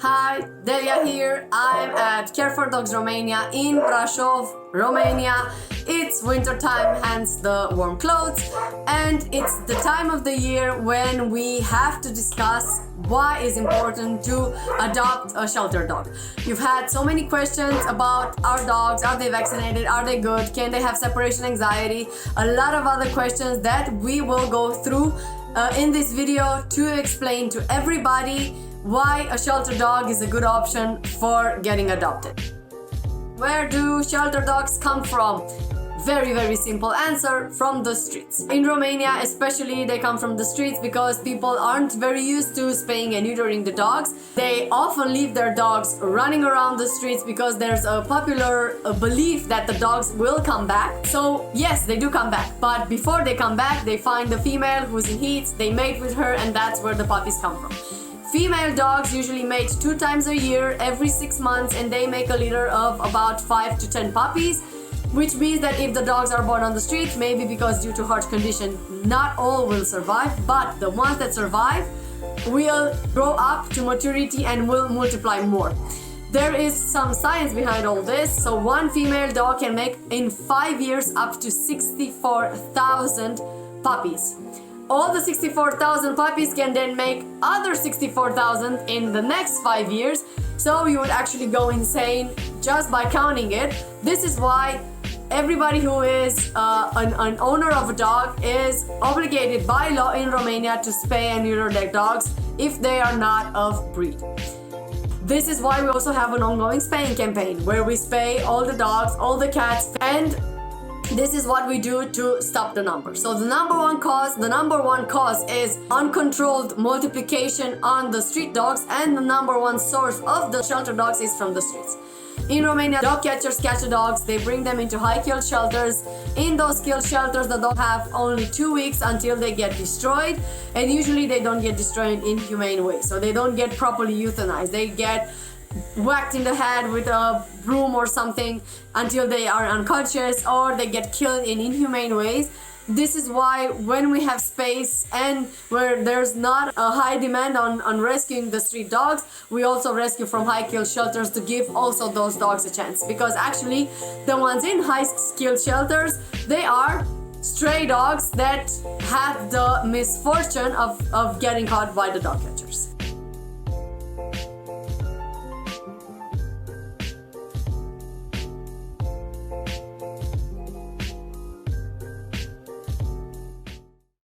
Hi, Delia here. I'm at Care for Dogs Romania in Brașov, Romania. It's winter time, hence the warm clothes, and it's the time of the year when we have to discuss why it's important to adopt a shelter dog. You've had so many questions about our dogs. Are they vaccinated? Are they good? Can they have separation anxiety? A lot of other questions that we will go through in this video to explain to everybody why a shelter dog is a good option for getting adopted. Where do shelter dogs come from? Very simple answer: from the streets. In Romania especially, they come from the streets because people aren't very used to spaying and neutering the dogs. They often leave their dogs running around the streets because there's a popular belief that the dogs will come back. So yes, they do come back, but before they come back, they find the female who's in heat, they mate with her, and that's where the puppies come from. Female dogs usually mate 2 times a year, every 6 months, and they make a litter of about 5 to 10 puppies, which means that if the dogs are born on the street, maybe because due to heart condition, not all will survive, but the ones that survive will grow up to maturity and will multiply more. There is some science behind all this. So one female dog can make in 5 years up to 64,000 puppies. All the 64,000 puppies can then make other 64,000 in the next 5 years. So you would actually go insane just by counting it. This is why everybody who is an owner of a dog is obligated by law in Romania to spay and neuter their dogs if they are not of breed. This is why we also have an ongoing spaying campaign where we spay all the dogs, all the cats, and this is what we do to stop the number. So the number one cause is uncontrolled multiplication on the street dogs, and the number one source of the shelter dogs is from the streets. In Romania, dog catchers catch the dogs, they bring them into high-killed shelters. In those killed shelters, the dogs have only 2 weeks until they get destroyed, and usually they don't get destroyed in humane ways. So they don't get properly euthanized. They get whacked in the head with a broom or something until they are unconscious, or they get killed in inhumane ways. This is why when we have space and where there's not a high demand on rescuing the street dogs, we also rescue from high-killed shelters to give also those dogs a chance. Because actually the ones in high-skilled shelters, they are stray dogs that had the misfortune of getting caught by the dog catchers.